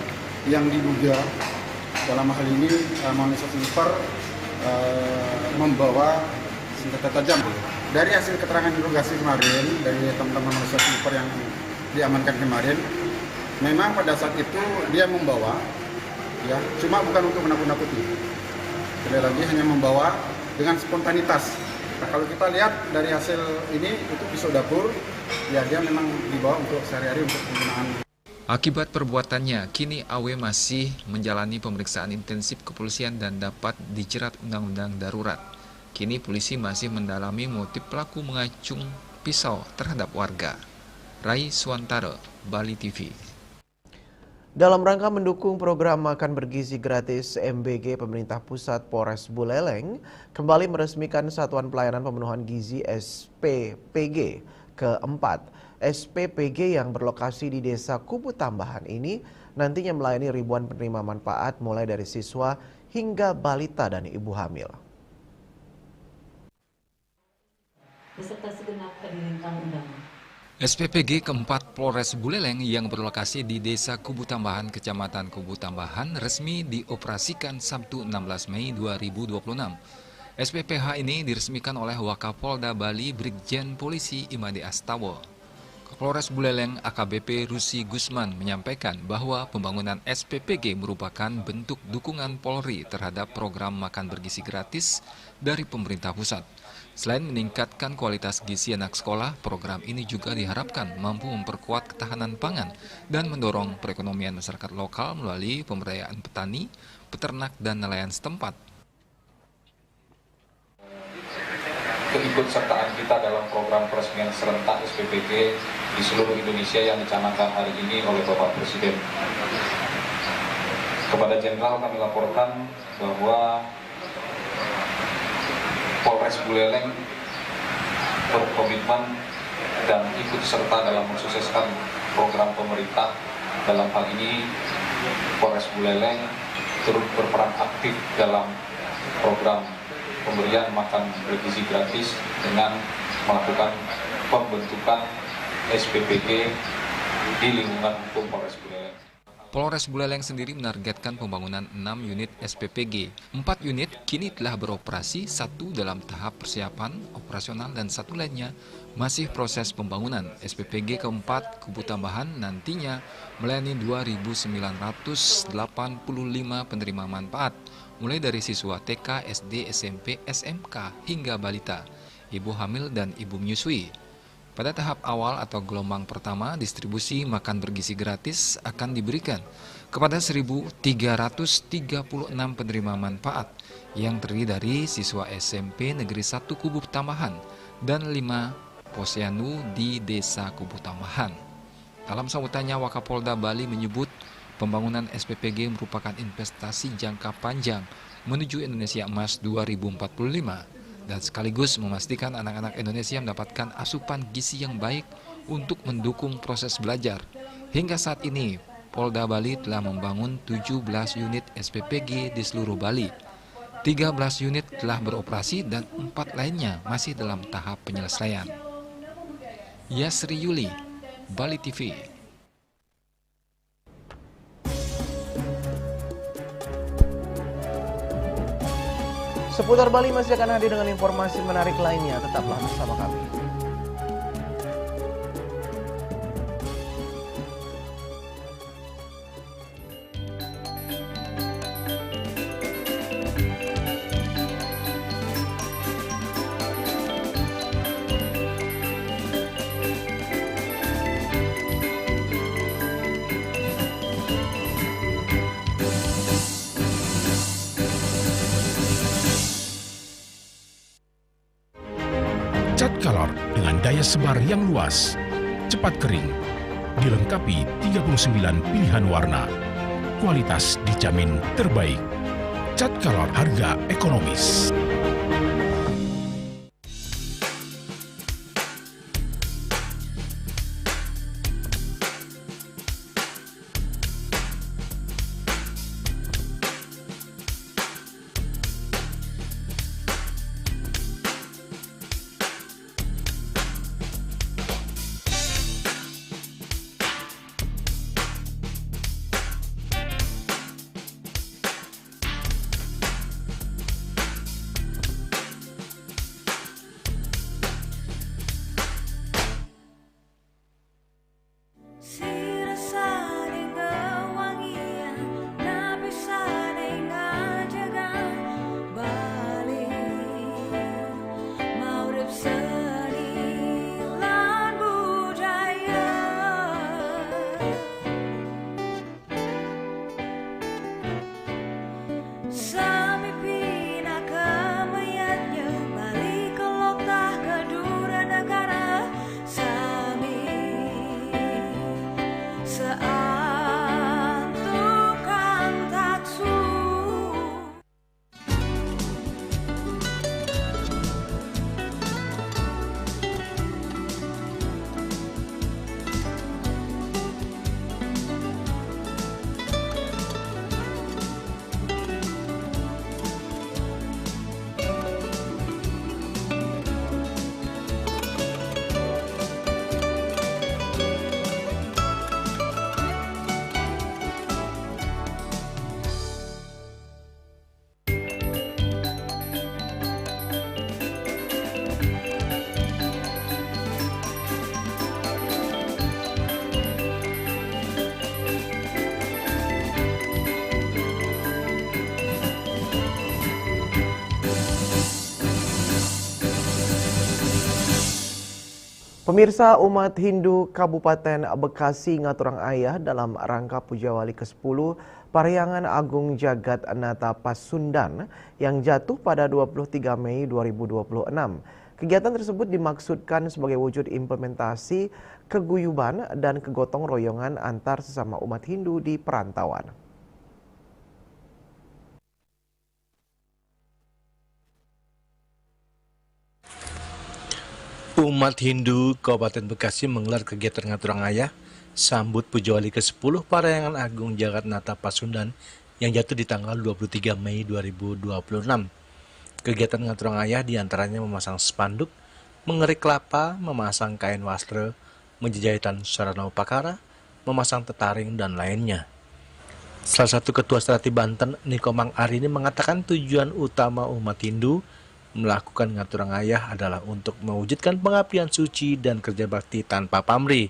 yang diduga dalam hal ini manusia silver membawa senjata tajam. Dari hasil keterangan interogasi kemarin dari teman-teman manusia silver yang diamankan kemarin, memang pada saat itu dia membawa ya, cuma bukan untuk menakut-nakuti. Sekali lagi hanya membawa dengan spontanitas. Nah, kalau kita lihat dari hasil ini itu pisau dapur, ya dia memang dibawa untuk sehari-hari untuk penggunaan. Akibat perbuatannya, kini AW masih menjalani pemeriksaan intensif kepolisian dan dapat dijerat Undang-Undang Darurat. Kini polisi masih mendalami motif pelaku mengacung pisau terhadap warga. Rai Suantara, Bali TV. Dalam rangka mendukung program makan bergizi gratis, MBG Pemerintah Pusat Polres Buleleng kembali meresmikan Satuan Pelayanan Pemenuhan Gizi SPPG keempat. SPPG yang berlokasi di Desa Kubu Tambahan ini nantinya melayani ribuan penerima manfaat mulai dari siswa hingga balita dan ibu hamil. beserta segenap hadirin tamu undangan. SPPG keempat Polres Buleleng yang berlokasi di Desa Kubu Tambahan, Kecamatan Kubu Tambahan, resmi dioperasikan Sabtu 16 Mei 2026. SPPH ini diresmikan oleh Wakapolda Bali Brigjen Polisi Imade Astawa. Kapolres Buleleng AKBP Rusi Gusman menyampaikan bahwa pembangunan SPPG merupakan bentuk dukungan Polri terhadap program makan bergizi gratis dari pemerintah pusat. Selain meningkatkan kualitas gizi anak sekolah, program ini juga diharapkan mampu memperkuat ketahanan pangan dan mendorong perekonomian masyarakat lokal melalui pemberdayaan petani, peternak, dan nelayan setempat. Keikutsertaan kita dalam program peresmian serentak SPPG di seluruh Indonesia yang dicanangkan hari ini oleh Bapak Presiden. Kepada Jenderal kami laporkan bahwa Polres Buleleng berkomitmen dan ikut serta dalam mensukseskan program pemerintah. Dalam hal ini, Polres Buleleng turut berperan aktif dalam program pemberian makan bergizi gratis dengan melakukan pembentukan SPPG di lingkungan hukum Polres Buleleng. Polres Buleleng sendiri menargetkan pembangunan 6 unit SPPG. 4 unit kini telah beroperasi, 1 dalam tahap persiapan operasional dan 1 lainnya masih proses pembangunan. SPPG keempat Kubu Tambahan nantinya melayani 2.985 penerima manfaat, mulai dari siswa TK, SD, SMP, SMK, hingga balita, ibu hamil, dan ibu menyusui. Pada tahap awal atau gelombang pertama, distribusi makan bergizi gratis akan diberikan kepada 1.336 penerima manfaat yang terdiri dari siswa SMP Negeri 1 Kubu Tambahan dan 5 posyandu di Desa Kubu Tambahan. Dalam sambutannya, Wakapolda Bali menyebut pembangunan SPPG merupakan investasi jangka panjang menuju Indonesia Emas 2045. Dan sekaligus memastikan anak-anak Indonesia mendapatkan asupan gizi yang baik untuk mendukung proses belajar. Hingga saat ini, Polda Bali telah membangun 17 unit SPPG di seluruh Bali. 13 unit telah beroperasi dan 4 lainnya masih dalam tahap penyelesaian. Yasri Yuli, Bali TV. Seputar Bali masih akan hadir dengan informasi menarik lainnya. Tetaplah bersama kami. Cat Color dengan daya sebar yang luas, cepat kering, dilengkapi 39 pilihan warna. Kualitas dijamin terbaik. Cat Color harga ekonomis. Pemirsa, umat Hindu Kabupaten Bekasi ngaturang ayah dalam rangka Pujawali ke-10 Parahyangan Agung Jagat Nata Pasundan yang jatuh pada 23 Mei 2026. Kegiatan tersebut dimaksudkan sebagai wujud implementasi keguyuban dan kegotong royongan antar sesama umat Hindu di perantauan. Umat Hindu Kabupaten Bekasi menggelar kegiatan ngaturang ayah sambut Pujawali ke-10 Parahyangan Agung Jagat Nata Pasundan yang jatuh di tanggal 23 Mei 2026. Kegiatan ngaturang ayah diantaranya memasang spanduk, mengerik kelapa, memasang kain wastra, menjajahitan sarana upakara, memasang tetaring, dan lainnya. Salah satu Ketua Strati Banten, Nikomang Arini, mengatakan tujuan utama umat Hindu melakukan ngaturang ayah adalah untuk mewujudkan pengabdian suci dan kerja bakti tanpa pamrih.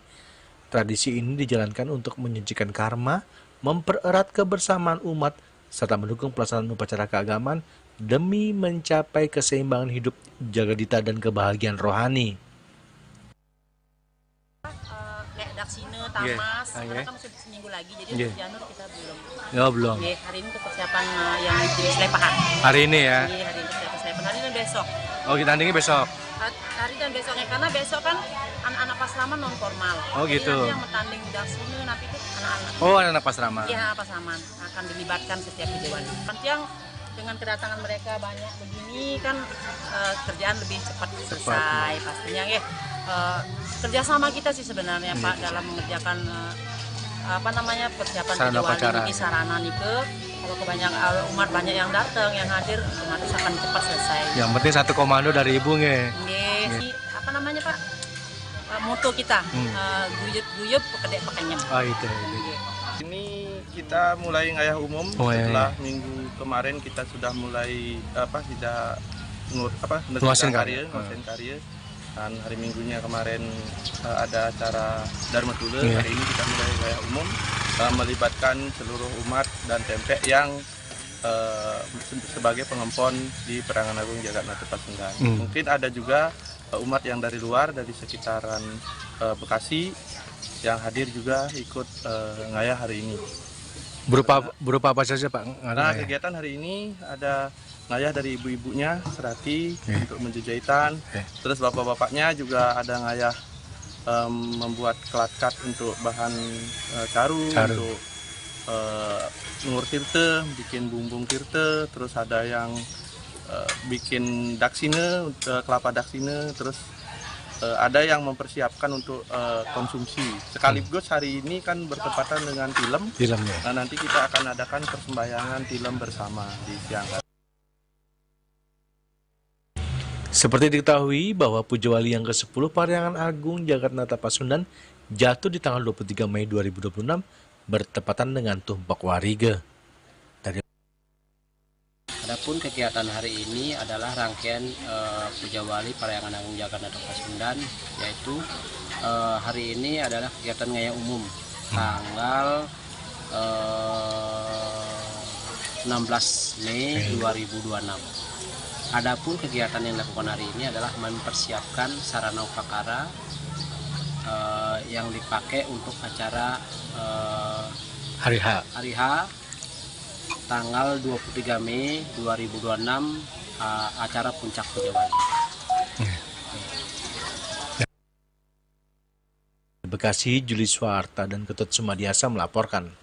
Tradisi ini dijalankan untuk menyucikan karma, mempererat kebersamaan umat, serta mendukung pelaksanaan upacara keagamaan demi mencapai keseimbangan hidup, jagadita, dan kebahagiaan rohani. Kayak Daksina, Tamas, karena kan masih seminggu lagi, jadi untuk Janur kita belum. Ya, belum. Hari ini untuk persiapan yang di Slepahan. Hari ini ya? Iya, hari ini persiapan Slepahan, hari ini dan besok. Oh, kita tandingnya besok? Hari dan besoknya, karena besok kan anak-anak Pasraman non formal. Oh gitu. Jadi nanti yang bertanding Daksina nanti itu anak-anak. Oh, anak-anak Pasraman. Iya, Pasraman akan dilibatkan setiap Pujawali. Nanti yang dengan kedatangan mereka banyak begini kan kerjaan lebih cepat selesai pastinya ya. Kerjasama kita sih sebenarnya Pak dalam mengerjakan persiapan Pujawali ini sarana nike. Kalau kebanyakan umat banyak yang datang, yang hadir, otomatis akan cepat selesai. Yang penting satu komando dari ibu nge. Pak? Moto kita, guyup pekedek pekenyem. Oh itu. Ini kita mulai ngayah umum setelah minggu kemarin kita sudah mulai nguasin karya. Dan hari Minggunya kemarin ada acara Dharma Tule. Hari ini kita mulai ngayah umum melibatkan seluruh umat dan tempe yang sebagai pengempon di Parahyangan Agung Jagat Nata Pasundan. Mungkin ada juga umat yang dari luar, dari sekitaran Bekasi yang hadir juga ikut ngayah hari ini. Berupa apa saja Pak? Nah, kegiatan hari ini ada ngayah dari ibu-ibunya Serati untuk menjajahitan, terus bapak-bapaknya juga ada ngayah membuat kelatkat untuk bahan caru. Untuk ngur tirte, bikin bumbung tirte, terus ada yang bikin daksine, kelapa daksine, terus ada yang mempersiapkan untuk konsumsi. Sekaligus hari ini kan bertepatan dengan film. Nah, nanti kita akan adakan persembahyangan film bersama di siang hari. Seperti diketahui bahwa Pujawali yang ke-10 Parahyangan Agung Jagat Nata Pasundan jatuh di tanggal 23 Mei 2026 bertepatan dengan Tumpak Wariga. Adapun kegiatan hari ini adalah rangkaian Pujawali Parahyangan Agung Jagat Nata Pasundan, yaitu hari ini adalah kegiatan ngayah umum tanggal 16 Mei 2026. Adapun kegiatan yang dilakukan hari ini adalah mempersiapkan sarana upakara yang dipakai untuk acara Hari H tanggal 23 Mei 2026 acara Puncak Pujawali. Bekasi, Juli Swarta dan Ketut Sumadiasa melaporkan.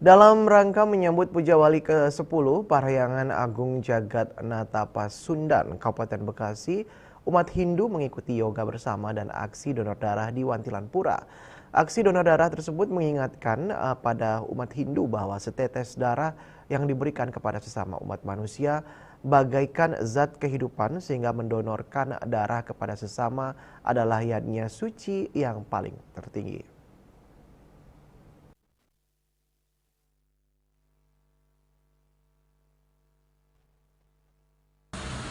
Dalam rangka menyambut Pujawali ke-10 Parahyangan Agung Jagat Nata Pasundan, Kabupaten Bekasi, umat Hindu mengikuti yoga bersama dan aksi donor darah di Wantilan Pura. Aksi donor darah tersebut mengingatkan pada umat Hindu bahwa setetes darah yang diberikan kepada sesama umat manusia bagaikan zat kehidupan, sehingga mendonorkan darah kepada sesama adalah yadnya suci yang paling tertinggi.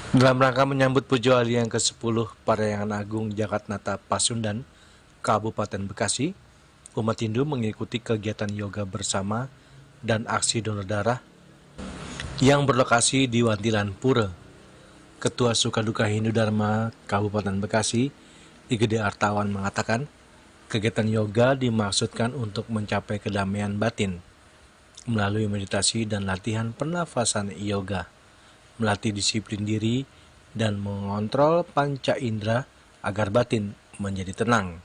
Dalam rangka menyambut Pujawali yang ke-10 Parahyangan Agung Jagat Nata Pasundan, Kabupaten Bekasi, umat Hindu mengikuti kegiatan yoga bersama dan aksi donor darah yang berlokasi di Wantilan Pura. Ketua Sukaduka Hindu Dharma Kabupaten Bekasi, Igede Artawan mengatakan, kegiatan yoga dimaksudkan untuk mencapai kedamaian batin melalui meditasi dan latihan pernafasan yoga, melatih disiplin diri dan mengontrol panca indera agar batin menjadi tenang.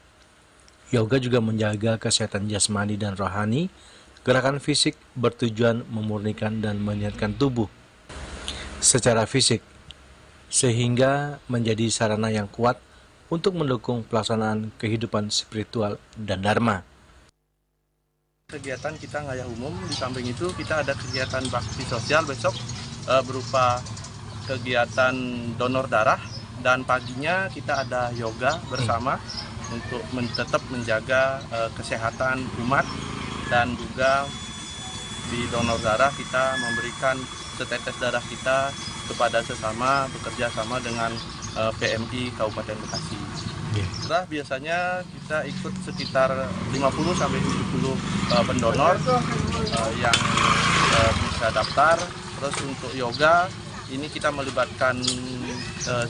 Yoga juga menjaga kesehatan jasmani dan rohani. Gerakan fisik bertujuan memurnikan dan menyehatkan tubuh secara fisik, sehingga menjadi sarana yang kuat untuk mendukung pelaksanaan kehidupan spiritual dan dharma. Kegiatan kita ngayah umum, di samping itu kita ada kegiatan bakti sosial besok berupa kegiatan donor darah, dan paginya kita ada yoga bersama untuk tetap menjaga kesehatan umat. Dan juga di donor darah kita memberikan setetes darah kita kepada sesama, bekerja sama dengan PMI Kabupaten Bekasi. Setelah biasanya kita ikut sekitar 50-70 pendonor yang bisa daftar. Terus untuk yoga ini kita melibatkan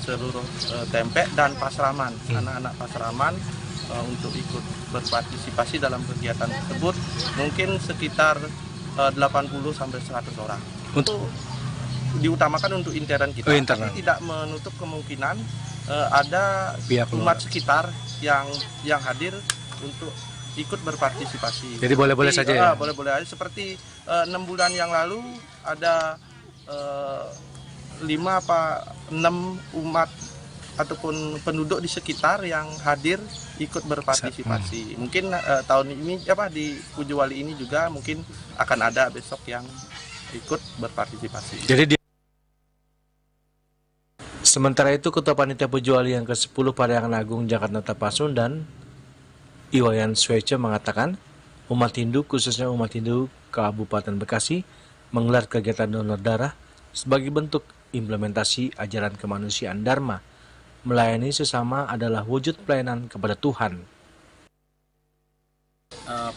seluruh Tempe dan Pasraman, anak-anak Pasraman untuk ikut berpartisipasi dalam kegiatan tersebut, mungkin sekitar 80-100 orang. Untuk diutamakan untuk intern kita, tapi tidak menutup kemungkinan ada pihak umat sekitar yang hadir untuk ikut berpartisipasi. Jadi boleh-boleh saja ya? Boleh-boleh aja. Seperti 6 bulan yang lalu ada 5 apa 6 umat ataupun penduduk di sekitar yang hadir ikut berpartisipasi. Mungkin tahun ini di Pujawali ini juga mungkin akan ada besok yang ikut berpartisipasi. Jadi sementara itu Ketua Panitia Pujawali yang ke-10 Parahyangan Agung Jakarta Pasundan, Iwayan Swece mengatakan, umat Hindu khususnya umat Hindu Kabupaten Bekasi menggelar kegiatan donor darah sebagai bentuk implementasi ajaran kemanusiaan Dharma. Melayani sesama adalah wujud pelayanan kepada Tuhan.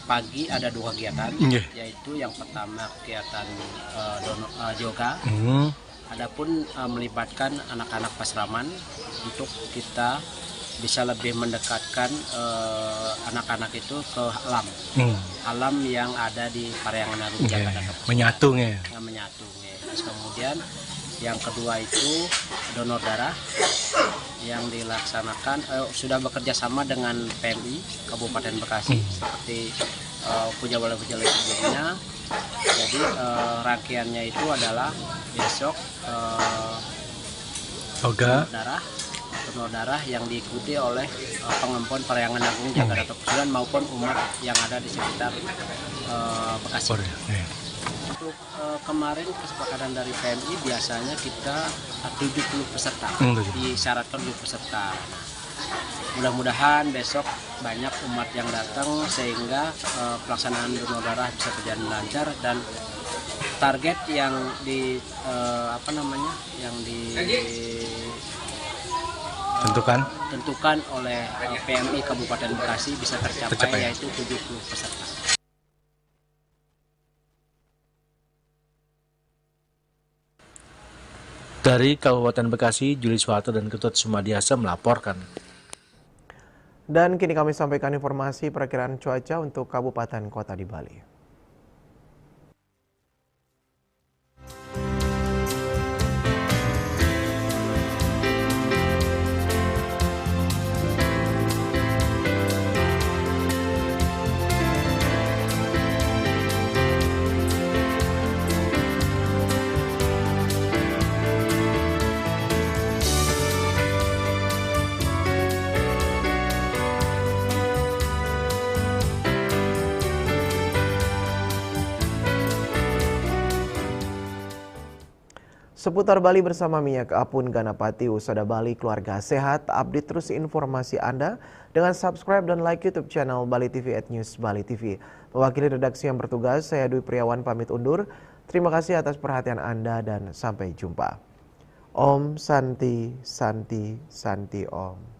Pagi ada 2 kegiatan, yaitu yang pertama kegiatan yoga. Adapun melibatkan anak-anak Pasraman untuk kita bisa lebih mendekatkan anak-anak itu ke alam, alam yang ada di Parahyangan Agung Jakarta. Menyatung ya. Menyatung ya. Terus kemudian yang kedua itu donor darah yang dilaksanakan sudah bekerja sama dengan PMI Kabupaten Bekasi seperti Pujawali-Pujawali sebelumnya. Jadi rangkaiannya itu adalah besok donor darah yang diikuti oleh pengempon Parahyangan Agung Jakarta Pasundan maupun umat yang ada di sekitar Bekasi. Untuk kemarin kesepakatan dari PMI biasanya kita 70 peserta, disyaratkan 70 peserta. Mudah-mudahan besok banyak umat yang datang sehingga pelaksanaan donor darah bisa berjalan lancar, dan target yang tentukan oleh PMI Kabupaten Bekasi bisa tercapai yaitu 70 peserta. Dari Kabupaten Bekasi, Juli Suharto dan Ketut Sumadiasa melaporkan. Dan kini kami sampaikan informasi perakiraan cuaca untuk kabupaten kota di Bali. Seputar Bali bersama Minyak Apun Ganapati, Usada Bali, keluarga sehat. Update terus informasi Anda dengan subscribe dan like YouTube channel Bali TV @News Bali TV. Mewakili redaksi yang bertugas, saya Dwi Priawan pamit undur. Terima kasih atas perhatian Anda dan sampai jumpa. Om Santi Santi Santi Om.